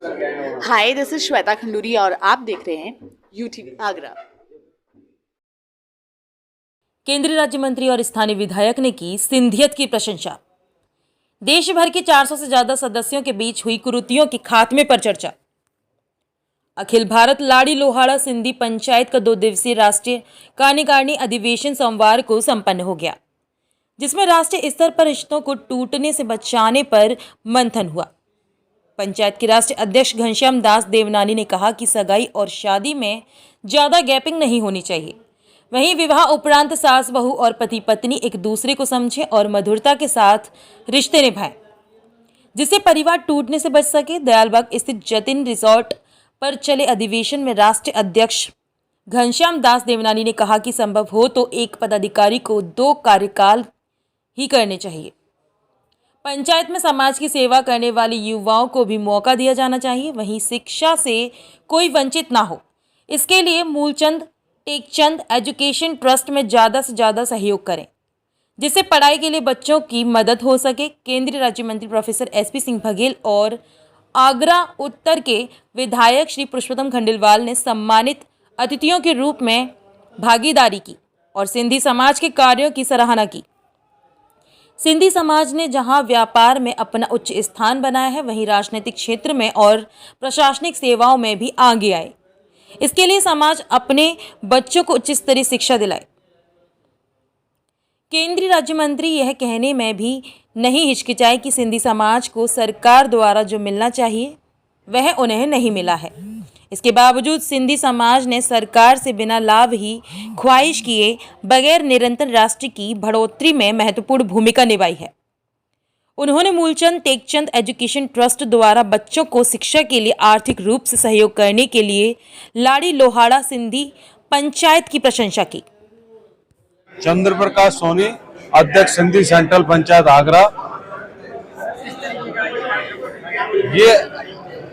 Hi, this is Shweta Khanduri और आप देख रहे हैं यूटीवी आगरा। केंद्रीय राज्य मंत्री और स्थानीय विधायक ने की सिंधियत की प्रशंसा। देश भर के 400 से ज्यादा सदस्यों के बीच हुई कुरीतियों के खात्मे पर चर्चा। अखिल भारत लाड़ी लोहाड़ा सिंधी पंचायत का 2 दिवसीय राष्ट्रीय कार्यकारिणी अधिवेशन सोमवार को संपन्न हो गया, जिसमें राष्ट्रीय स्तर पर रिश्तों को टूटने से बचाने पर मंथन हुआ। पंचायत के राष्ट्रीय अध्यक्ष घनश्याम दास देवनानी ने कहा कि सगाई और शादी में ज्यादा गैपिंग नहीं होनी चाहिए। वहीं विवाह उपरांत सास बहू और पति पत्नी एक दूसरे को समझें और मधुरता के साथ रिश्ते निभाएं, जिससे परिवार टूटने से बच सके। दयालबाग स्थित जतिन रिसोर्ट पर चले अधिवेशन में राष्ट्रीय अध्यक्ष घनश्याम दास देवनानी ने कहा कि संभव हो तो एक पदाधिकारी को 2 कार्यकाल ही करने चाहिए। पंचायत में समाज की सेवा करने वाले युवाओं को भी मौका दिया जाना चाहिए। वहीं शिक्षा से कोई वंचित ना हो, इसके लिए मूलचंद टेकचंद एजुकेशन ट्रस्ट में ज़्यादा से ज़्यादा सहयोग करें, जिससे पढ़ाई के लिए बच्चों की मदद हो सके। केंद्रीय राज्य मंत्री प्रोफेसर SP सिंह बघेल और आगरा उत्तर के विधायक श्री पुरुषोत्तम खंडेलवाल ने सम्मानित अतिथियों के रूप में भागीदारी की और सिंधी समाज के कार्यों की सराहना की। सिंधी समाज ने जहां व्यापार में अपना उच्च स्थान बनाया है, वहीं राजनीतिक क्षेत्र में और प्रशासनिक सेवाओं में भी आगे आए। इसके लिए समाज अपने बच्चों को उच्च स्तरीय शिक्षा दिलाए। केंद्रीय राज्य मंत्री यह कहने में भी नहीं हिचकिचाए कि सिंधी समाज को सरकार द्वारा जो मिलना चाहिए वह उन्हें नहीं मिला है। इसके बावजूद सिंधी समाज ने सरकार से बिना लाभ ही ख्वाहिश किए बगैर निरंतर राष्ट्र की बढ़ोतरी में महत्वपूर्ण भूमिका निभाई है। उन्होंने मूलचंद टेकचंद एजुकेशन ट्रस्ट द्वारा बच्चों को शिक्षा के लिए आर्थिक रूप से सहयोग करने के लिए लाड़ी लोहाड़ा सिंधी पंचायत की प्रशंसा की। चंद्र प्रकाश सोनी, अध्यक्ष सिंधी सेंट्रल पंचायत आगरा। ये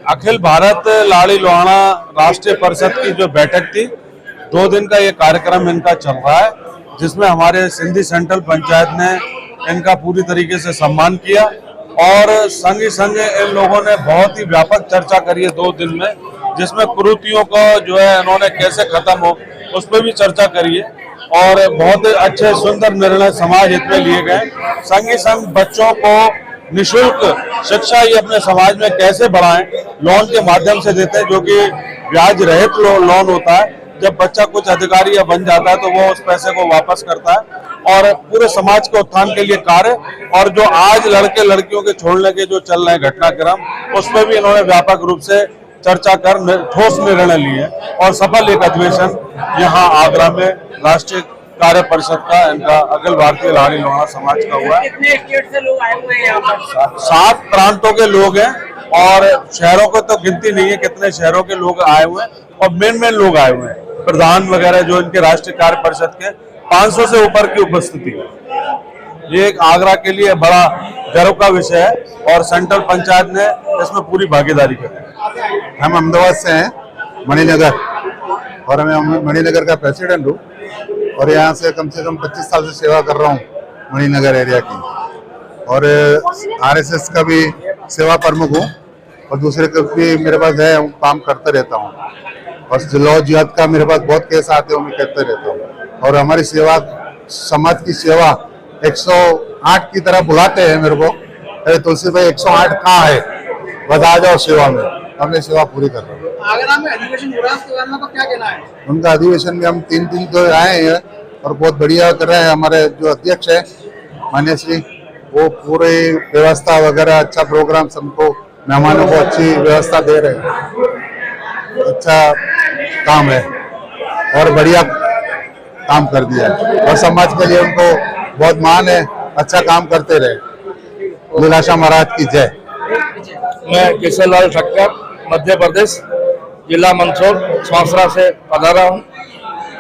अखिल भारत लाड़ी लोहाड़ा राष्ट्रीय परिषद की जो बैठक थी, 2 दिन का ये कार्यक्रम इनका चल रहा है, जिसमें हमारे सिंधी सेंट्रल पंचायत ने इनका पूरी तरीके से सम्मान किया और संग ही संग इन लोगों ने बहुत ही व्यापक चर्चा करी है 2 दिन में, जिसमें कुरीतियों को जो है इन्होंने कैसे खत्म हो उस पर भी चर्चा करी है और बहुत अच्छे सुंदर निर्णय समाज हित में लिए गए। संग ही संग बच्चों को निःशुल्क शिक्षा ये अपने समाज में कैसे बढ़ाएं, लोन के माध्यम से देते हैं, जो कि ब्याज रहित लोन होता है। जब बच्चा कुछ अधिकारी या बन जाता है तो वो उस पैसे को वापस करता है और पूरे समाज के उत्थान के लिए कार्य। और जो आज लड़के लड़कियों के छोड़ने के जो चल रहे हैं घटनाक्रम, उस पर भी इन्होंने व्यापक रूप से चर्चा कर ठोस निर्णय लिए और सफल एक अधिवेशन यहाँ आगरा में राष्ट्रीय कार्य परिषद का इनका अखिल भारतीय लाड़ी लोहाड़ा समाज का हुआ है। कितने स्टेट से लोग आए हुए हैं यहाँ पर? 7 प्रांतों के लोग हैं और शहरों को तो गिनती नहीं है कितने शहरों के लोग आए हुए हैं और मेन लोग आए हुए हैं, प्रधान वगैरह जो इनके राष्ट्रीय कार्य परिषद के 500 से ऊपर की उपस्थिति है। ये एक आगरा के लिए बड़ा गर्व का विषय है और सेंट्रल पंचायत ने इसमें पूरी भागीदारी करी। हम अहमदाबाद से हैं, मणिनगर, और मैं मणिनगर का प्रेसिडेंट हूँ और यहाँ से कम 25 साल से सेवा कर रहा हूँ मणिनगर एरिया की, और RSS का भी सेवा प्रमुख हूँ और दूसरे का भी मेरे पास है, काम करते रहता हूँ। और लॉ जिहाद का मेरे पास बहुत केस आते हैं, मैं करते रहता हूँ। और हमारी सेवा, समाज की सेवा 108 की तरह बुलाते हैं मेरे को, अरे तुलसी भाई 108 कहाँ है, बता जाओ सेवा में। हमने सेवा पूरी कर रहे हैं। आगरा में अधिवेशन हो रहा है, उसके बारे में आपका क्या कहना है? उनका अधिवेशन में हम 3 दिन तो आए हैं और बहुत बढ़िया कर रहे हैं। हमारे जो अध्यक्ष है मान्य श्री, वो पूरे व्यवस्था वगैरह अच्छा प्रोग्राम, सबको मेहमानों को अच्छी व्यवस्था दे रहे हैं। अच्छा काम है और बढ़िया काम कर दिया है और समाज के लिए उनको बहुत मान है, अच्छा काम करते रहे। लीलाशाह महाराज की जय। मैं केशरलाल ठक्कर, मध्य प्रदेश, जिला मंदसौर, स्वासरा से पधारा हूँ।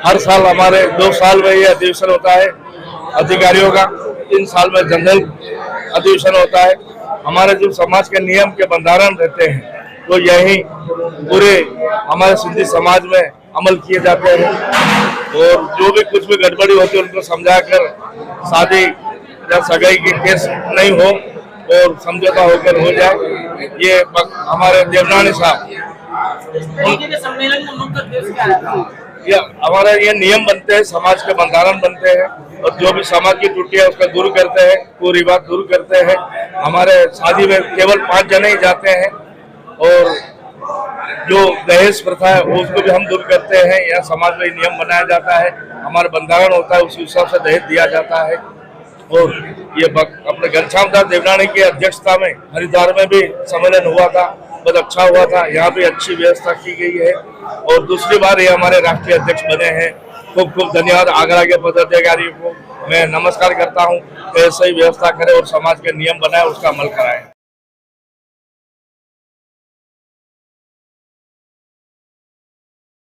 हर साल हमारे 2 साल में ये अधिवेशन होता है अधिकारियों का, 3 साल में जनरल अधिवेशन होता है। हमारे जो समाज के नियम के बंधारण रहते हैं तो यही पूरे हमारे सिंधी समाज में अमल किए जाते हैं और जो भी कुछ भी गड़बड़ी होती है उनको समझाकर शादी या सगाई की केस नहीं हो और समझौता होकर हो जाए। ये हमारे देवनानी साहब, तरीके के सम्मेलन का मुख्य उद्देश्य क्या है? ये हमारे ये नियम बनते हैं, समाज के बंधारण बनते हैं और जो भी समाज की त्रुटि है उसका दूर करते हैं, कुरीवाद दूर करते हैं। हमारे शादी में केवल 5 जने ही जाते हैं और जो दहेज प्रथा है वो उसको भी हम दूर करते हैं। यह समाज में नियम बनाया जाता है, हमारा बंधारण होता है, उसी हिसाब से दहेज दिया जाता है। और ये अपने घनश्याम दास देवनानी की अध्यक्षता में हरिद्वार में भी सम्मेलन हुआ था, बहुत अच्छा हुआ था। यहाँ भी अच्छी व्यवस्था की गई है और दूसरी बार ये हमारे राष्ट्रीय अध्यक्ष बने हैं। खूब खूब धन्यवाद। आगरा के पदाधिकारियों को मैं नमस्कार करता हूँ। ऐसे ही व्यवस्था करें और समाज के नियम बनाए, उसका अमल कराएं।